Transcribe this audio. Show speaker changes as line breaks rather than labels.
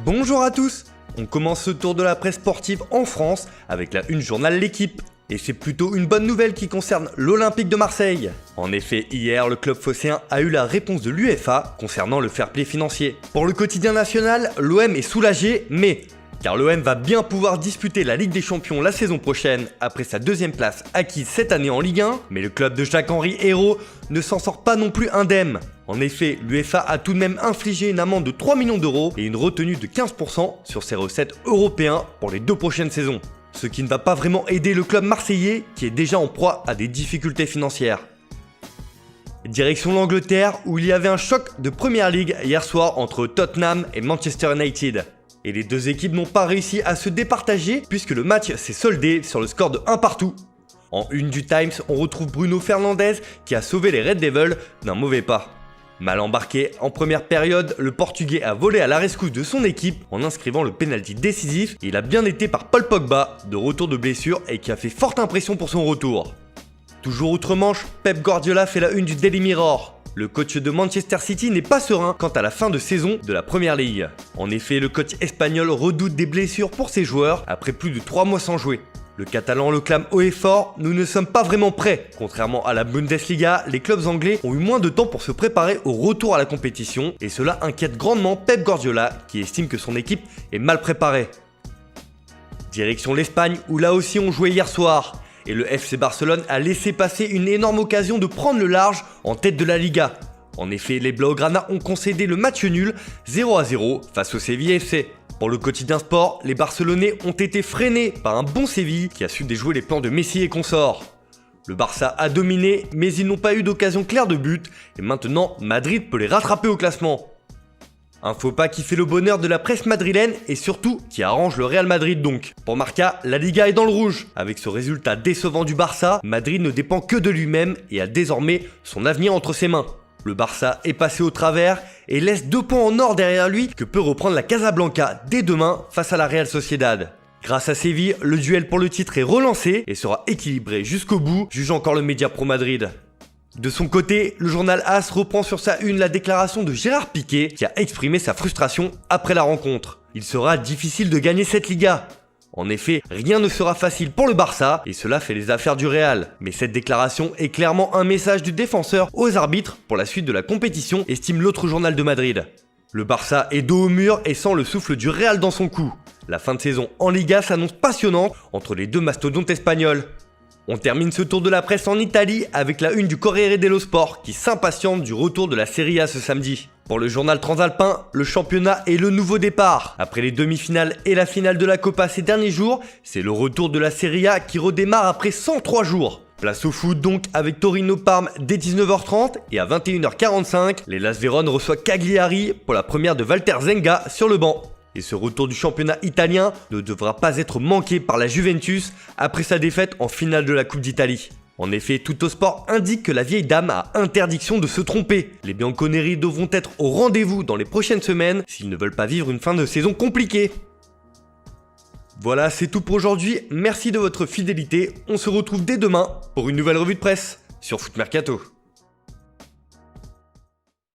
Bonjour à tous. On commence ce tour de la presse sportive en France avec la une journal L'Équipe. Et c'est plutôt une bonne nouvelle qui concerne l'Olympique de Marseille. En effet, hier, le club phocéen a eu la réponse de l'UEFA concernant le fair play financier. Pour le quotidien national, l'OM est soulagé, mais car l'OM va bien pouvoir disputer la Ligue des Champions la saison prochaine après sa deuxième place acquise cette année en Ligue 1, mais le club de Jacques-Henri Hérault ne s'en sort pas non plus indemne. En effet, l'UEFA a tout de même infligé une amende de 3 millions d'euros et une retenue de 15% sur ses recettes européennes pour les 2 prochaines saisons. Ce qui ne va pas vraiment aider le club marseillais qui est déjà en proie à des difficultés financières. Direction l'Angleterre où il y avait un choc de Première Ligue hier soir entre Tottenham et Manchester United. Et les deux équipes n'ont pas réussi à se départager puisque le match s'est soldé sur le score de 1 partout. En une du Times, on retrouve Bruno Fernandes qui a sauvé les Red Devils d'un mauvais pas. Mal embarqué en première période, le Portugais a volé à la rescousse de son équipe en inscrivant le pénalty décisif et il a bien été par Paul Pogba, de retour de blessure et qui a fait forte impression pour son retour. Toujours outre-Manche, Pep Guardiola fait la une du Daily Mirror. Le coach de Manchester City n'est pas serein quant à la fin de saison de la Première Ligue. En effet, le coach espagnol redoute des blessures pour ses joueurs après plus de 3 mois sans jouer. Le Catalan le clame haut et fort, nous ne sommes pas vraiment prêts. Contrairement à la Bundesliga, les clubs anglais ont eu moins de temps pour se préparer au retour à la compétition et cela inquiète grandement Pep Guardiola qui estime que son équipe est mal préparée. Direction l'Espagne où là aussi on jouait hier soir. Et le FC Barcelone a laissé passer une énorme occasion de prendre le large en tête de la Liga. En effet, les Blaugrana ont concédé le match nul 0-0 face au Séville FC. Pour le quotidien sport, les Barcelonais ont été freinés par un bon Séville qui a su déjouer les plans de Messi et consorts. Le Barça a dominé, mais ils n'ont pas eu d'occasion claire de but et maintenant Madrid peut les rattraper au classement. Un faux pas qui fait le bonheur de la presse madrilène et surtout qui arrange le Real Madrid donc. Pour Marca, la Liga est dans le rouge. Avec ce résultat décevant du Barça, Madrid ne dépend que de lui-même et a désormais son avenir entre ses mains. Le Barça est passé au travers et laisse 2 points en or derrière lui que peut reprendre la Casablanca dès demain face à la Real Sociedad. Grâce à Séville, le duel pour le titre est relancé et sera équilibré jusqu'au bout, juge encore le média Pro Madrid. De son côté, le journal AS reprend sur sa une la déclaration de Gérard Piqué qui a exprimé sa frustration après la rencontre. Il sera difficile de gagner cette Liga. En effet, rien ne sera facile pour le Barça et cela fait les affaires du Real. Mais cette déclaration est clairement un message du défenseur aux arbitres pour la suite de la compétition, estime l'autre journal de Madrid. Le Barça est dos au mur et sent le souffle du Real dans son cou. La fin de saison en Liga s'annonce passionnante entre les deux mastodontes espagnols. On termine ce tour de la presse en Italie avec la une du Corriere dello Sport qui s'impatiente du retour de la Serie A ce samedi. Pour le journal transalpin, le championnat est le nouveau départ. Après les demi-finales et la finale de la Copa ces derniers jours, c'est le retour de la Serie A qui redémarre après 103 jours. Place au foot donc avec Torino-Parme dès 19h30 et à 21h45, les Las Vérone reçoit Cagliari pour la première de Walter Zenga sur le banc. Et ce retour du championnat italien ne devra pas être manqué par la Juventus après sa défaite en finale de la Coupe d'Italie. En effet, Tuttosport indique que la vieille dame a interdiction de se tromper. Les Bianconeri devront être au rendez-vous dans les prochaines semaines s'ils ne veulent pas vivre une fin de saison compliquée. Voilà, c'est tout pour aujourd'hui. Merci de votre fidélité. On se retrouve dès demain pour une nouvelle revue de presse sur Foot Mercato.